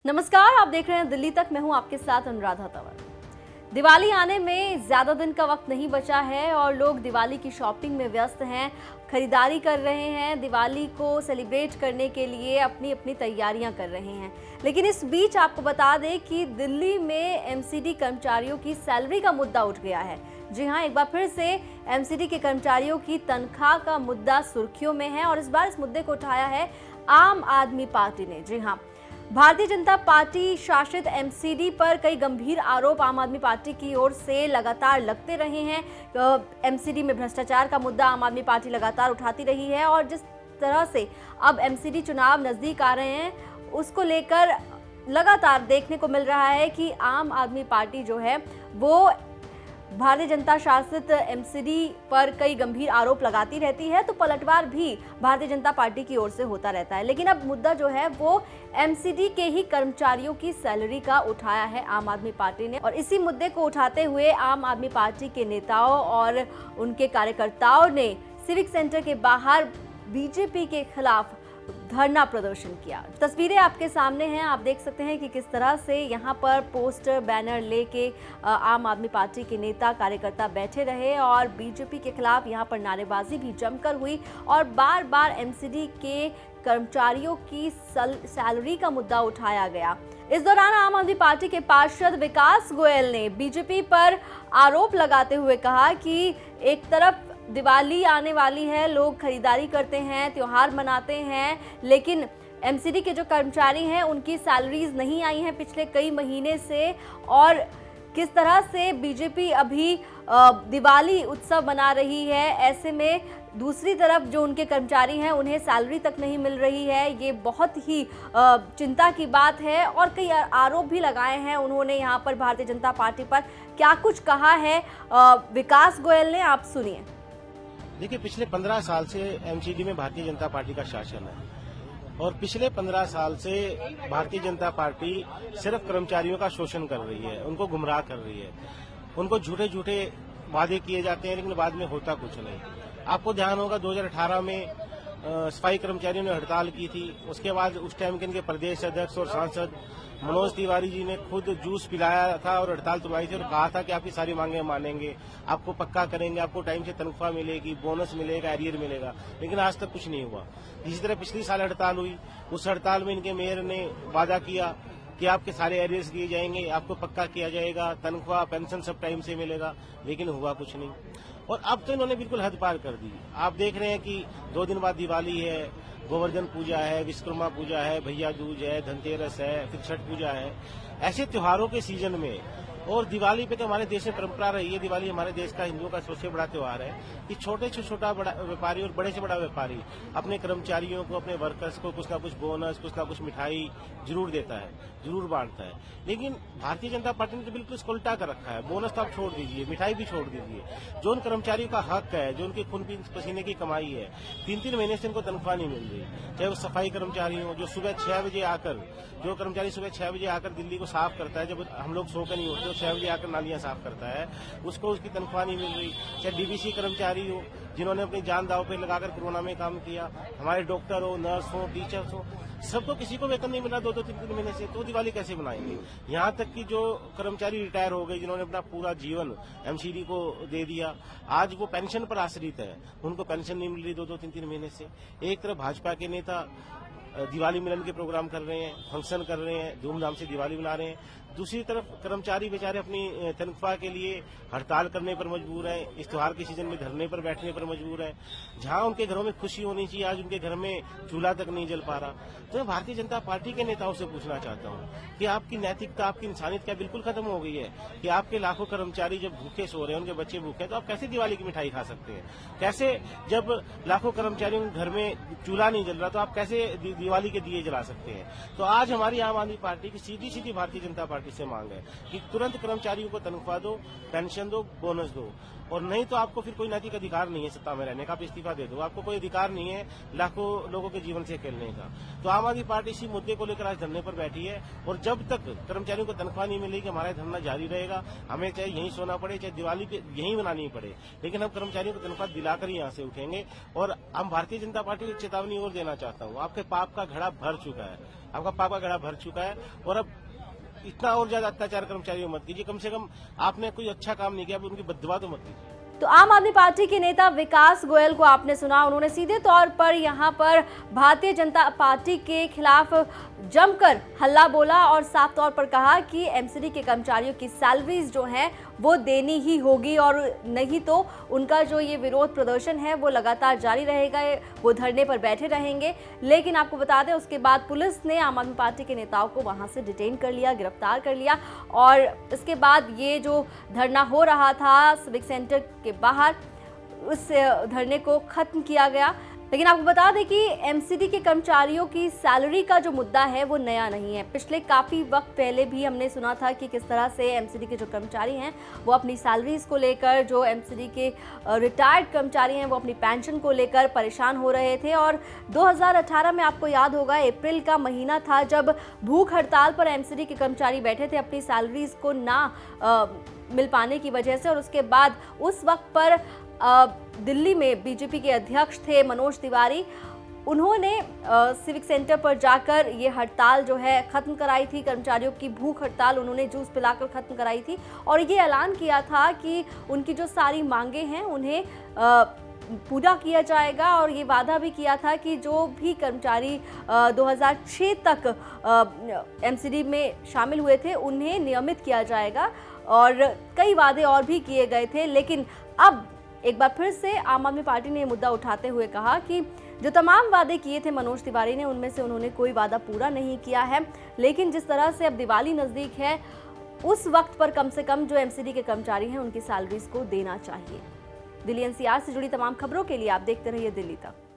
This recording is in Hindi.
नमस्कार, आप देख रहे हैं दिल्ली तक। मैं हूं आपके साथ अनुराधा तंवर। दिवाली आने में ज्यादा दिन का वक्त नहीं बचा है और लोग दिवाली की शॉपिंग में व्यस्त हैं, खरीदारी कर रहे हैं, दिवाली को सेलिब्रेट करने के लिए अपनी अपनी तैयारियां कर रहे हैं। लेकिन इस बीच आपको बता दें कि दिल्ली में एमसीडी कर्मचारियों की सैलरी का मुद्दा उठ गया है। जी हां, एक बार फिर से एमसीडी के कर्मचारियों की तनख्वाह का मुद्दा सुर्खियों में है और इस बार इस मुद्दे को उठाया है आम आदमी पार्टी ने। जी हाँ, भारतीय जनता पार्टी शासित एमसीडी पर कई गंभीर आरोप आम आदमी पार्टी की ओर से लगातार लगते रहे हैं। एमसीडी में भ्रष्टाचार का मुद्दा आम आदमी पार्टी लगातार उठाती रही है और जिस तरह से अब एमसीडी चुनाव नजदीक आ रहे हैं उसको लेकर लगातार देखने को मिल रहा है कि आम आदमी पार्टी जो है वो भारतीय जनता शासित एमसीडी पर कई गंभीर आरोप लगाती रहती है, तो पलटवार भी भारतीय जनता पार्टी की ओर से होता रहता है। लेकिन अब मुद्दा जो है वो एमसीडी के ही कर्मचारियों की सैलरी का उठाया है आम आदमी पार्टी ने और इसी मुद्दे को उठाते हुए आम आदमी पार्टी के नेताओं और उनके कार्यकर्ताओं ने सिविक सेंटर के बाहर बीजेपी के खिलाफ धरना प्रदर्शन किया। तस्वीरें आपके सामने हैं, आप देख सकते हैं कि किस तरह से यहाँ पर पोस्टर बैनर लेके आम आदमी पार्टी के नेता कार्यकर्ता बैठे रहे और बीजेपी के खिलाफ यहाँ पर नारेबाजी भी जमकर हुई और बार बार एमसीडी के कर्मचारियों की सैलरी का मुद्दा उठाया गया। इस दौरान आम आदमी पार्टी के पार्षद विकास गोयल ने बीजेपी पर आरोप लगाते हुए कहा कि एक तरफ दिवाली आने वाली है, लोग खरीदारी करते हैं, त्योहार मनाते हैं, लेकिन एमसीडी के जो कर्मचारी हैं उनकी सैलरीज नहीं आई हैं पिछले कई महीने से और किस तरह से बीजेपी अभी दिवाली उत्सव मना रही है। ऐसे में दूसरी तरफ जो उनके कर्मचारी हैं उन्हें सैलरी तक नहीं मिल रही है। ये बहुत ही चिंता की बात है और कई आरोप भी लगाए हैं उन्होंने यहाँ पर भारतीय जनता पार्टी पर। क्या कुछ कहा है विकास गोयल ने, आप सुनिए। देखिए, पिछले 15 साल से एमसीडी में भारतीय जनता पार्टी का शासन है और पिछले 15 साल से भारतीय जनता पार्टी सिर्फ कर्मचारियों का शोषण कर रही है, उनको गुमराह कर रही है। उनको झूठे झूठे वादे किए जाते हैं लेकिन बाद में होता कुछ नहीं। आपको ध्यान होगा 2018 में सफाई कर्मचारियों ने हड़ताल की थी। उसके बाद उस टाइम के इनके प्रदेश अध्यक्ष और सांसद मनोज तिवारी जी ने खुद जूस पिलाया था और हड़ताल तुड़वाई थी और कहा था कि आपकी सारी मांगे मानेंगे, आपको पक्का करेंगे, आपको टाइम से तनख्वाह मिलेगी, बोनस मिलेगा, एरियर मिलेगा। लेकिन आज तक कुछ नहीं हुआ। इसी तरह पिछली साल हड़ताल हुई, उस हड़ताल में इनके मेयर ने वादा किया कि आपके सारे एरियर्स दिए जाएंगे, आपको पक्का किया जाएगा, तनख्वाह पेंशन सब टाइम से मिलेगा, लेकिन हुआ कुछ नहीं। और अब तो इन्होंने बिल्कुल हद पार कर दी। आप देख रहे हैं कि 2 दिन बाद दिवाली है, गोवर्धन पूजा है, विश्वकर्मा पूजा है, भैया दूज है, धनतेरस है, फिर छठ पूजा है। ऐसे त्योहारों के सीजन में और दिवाली पे तो हमारे देश में परंपरा रही है, दिवाली हमारे देश का हिंदुओं का सबसे बड़ा त्योहार है कि छोटे से छोटा बड़ा व्यापारी और बड़े से बड़ा व्यापारी अपने कर्मचारियों को, अपने वर्कर्स को कुछ ना कुछ बोनस, कुछ ना कुछ मिठाई जरूर देता है, जरूर बांटता है। लेकिन भारतीय जनता पार्टी ने तो बिल्कुल इसको उल्टा कर रखा है। बोनस तो आप छोड़ दीजिए, मिठाई भी छोड़ दीजिए। जो उन कर्मचारियों का हक है, जो उनके खून पसीने की कमाई है, 3-3 महीने से उनको तनख्वाह नहीं मिल रही। चाहे वो सफाई कर्मचारी हो, जो सुबह 6 बजे आकर, जो कर्मचारी सुबह 6 बजे आकर दिल्ली को साफ करता है, जब हम लोग सो कर नहीं होते, 6 बजे आकर नालियां साफ करता है, उसको उसकी तनख्वाह नहीं मिल रही। चाहे डीबीसी कर्मचारी हो जिन्होंने अपनी जान दांव पे लगाकर कोरोना में काम किया, हमारे डॉक्टर हो, नर्स हो, टीचर्स हो, सबको किसी को वेतन नहीं मिला 2-3 महीने से, तो दिवाली कैसे मनाएंगे। यहाँ तक कि जो कर्मचारी रिटायर हो गए, जिन्होंने अपना पूरा जीवन एमसीडी को दे दिया, आज वो पेंशन पर आश्रित है, उनको पेंशन नहीं मिल रही 2-3 महीने से। एक तरफ भाजपा के नेता दिवाली मिलन के प्रोग्राम कर रहे हैं, फंक्शन कर रहे हैं, धूमधाम से दिवाली मना रहे हैं, दूसरी तरफ कर्मचारी बेचारे अपनी तनख्वाह के लिए हड़ताल करने पर मजबूर हैं, इस त्योहार के सीजन में धरने पर बैठने पर मजबूर हैं। जहां उनके घरों में खुशी होनी चाहिए, आज उनके घर में चूल्हा तक नहीं जल पा रहा। तो मैं भारतीय जनता पार्टी के नेताओं से पूछना चाहता हूं कि आपकी नैतिकता, आपकी इंसानियत क्या बिल्कुल खत्म हो गई है कि आपके लाखों कर्मचारी जब भूखे सो रहे हैं, उनके बच्चे भूखे हैं, तो आप कैसे दिवाली की मिठाई खा सकते हैं? कैसे जब लाखों कर्मचारियों के घर में चूल्हा नहीं जल रहा तो आप कैसे दिवाली के दिए जला सकते हैं? तो आज हमारी आम आदमी पार्टी की सीधी सीधी भारतीय जनता पार्टी से मांग है कि तुरंत कर्मचारियों को तनख्वाह दो, पेंशन दो, बोनस दो और नहीं तो आपको फिर कोई नैतिक अधिकार नहीं है सत्ता में रहने का, आप इस्तीफा दे दो। आपको कोई अधिकार नहीं है लाखों लोगों के जीवन से खेलने का। तो आम आदमी पार्टी इसी मुद्दे को लेकर आज धरने पर बैठी है और जब तक कर्मचारियों को तनख्वाह नहीं मिलेगी हमारा धरना जारी रहेगा। हमें चाहे यहीं सोना पड़े, चाहे दिवाली पे यहीं मनानी पड़े, लेकिन हम कर्मचारियों को तनख्वाह दिलाकर ही यहाँ से उठेंगे। और हम भारतीय जनता पार्टी को चेतावनी और देना चाहता हूँ, आपके पाप का घड़ा भर चुका है, आपका पाप का घड़ा भर चुका है और अब इतना और ज्यादा अत्याचार कर्मचारियों मत कीजिए। कम से कम आपने कोई अच्छा काम नहीं किया, अब उनकी बददुआ तो मत कीजिए। तो आम आदमी पार्टी के नेता विकास गोयल को आपने सुना, उन्होंने सीधे तौर पर यहां पर भारतीय जनता पार्टी के खिलाफ जमकर हल्ला बोला और साफ तौर पर कहा कि एमसीडी के कर्मचारियों की सैलरीज जो हैं वो देनी ही होगी और नहीं तो उनका जो ये विरोध प्रदर्शन है वो लगातार जारी रहेगा, वो धरने पर बैठे रहेंगे। लेकिन आपको बता दें उसके बाद पुलिस ने आम आदमी पार्टी के नेताओं को वहां से डिटेन कर लिया, गिरफ्तार कर लिया और इसके बाद ये जो धरना हो रहा था सिविक सेंटर के बाहर, उस धरने को खत्म किया गया। लेकिन आपको बता दें कि एमसीडी के कर्मचारियों की सैलरी का जो मुद्दा है वो नया नहीं है। पिछले काफ़ी वक्त पहले भी हमने सुना था कि किस तरह से एमसीडी के जो कर्मचारी हैं वो अपनी सैलरीज को लेकर, जो एमसीडी के रिटायर्ड कर्मचारी हैं वो अपनी पेंशन को लेकर परेशान हो रहे थे। और 2018 में आपको याद होगा अप्रैल का महीना था जब भूख हड़ताल पर एमसीडी के कर्मचारी बैठे थे अपनी सैलरीज को ना मिल पाने की वजह से। और उसके बाद उस वक्त पर दिल्ली में बीजेपी के अध्यक्ष थे मनोज तिवारी, उन्होंने सिविक सेंटर पर जाकर ये हड़ताल जो है खत्म कराई थी, कर्मचारियों की भूख हड़ताल उन्होंने जूस पिलाकर खत्म कराई थी और ये ऐलान किया था कि उनकी जो सारी मांगे हैं उन्हें पूरा किया जाएगा। और ये वादा भी किया था कि जो भी कर्मचारी 2006 तक एमसीडी में शामिल हुए थे उन्हें नियमित किया जाएगा और कई वादे और भी किए गए थे। लेकिन अब एक बार फिर से आम आदमी पार्टी ने ये मुद्दा उठाते हुए कहा कि जो तमाम वादे किए थे मनोज तिवारी ने उनमें से उन्होंने कोई वादा पूरा नहीं किया है। लेकिन जिस तरह से अब दिवाली नज़दीक है उस वक्त पर कम से कम जो एमसीडी के कर्मचारी हैं उनकी सैलरीज को देना चाहिए। दिल्ली एनसीआर से जुड़ी तमाम खबरों के लिए आप देखते रहिए दिल्ली तक।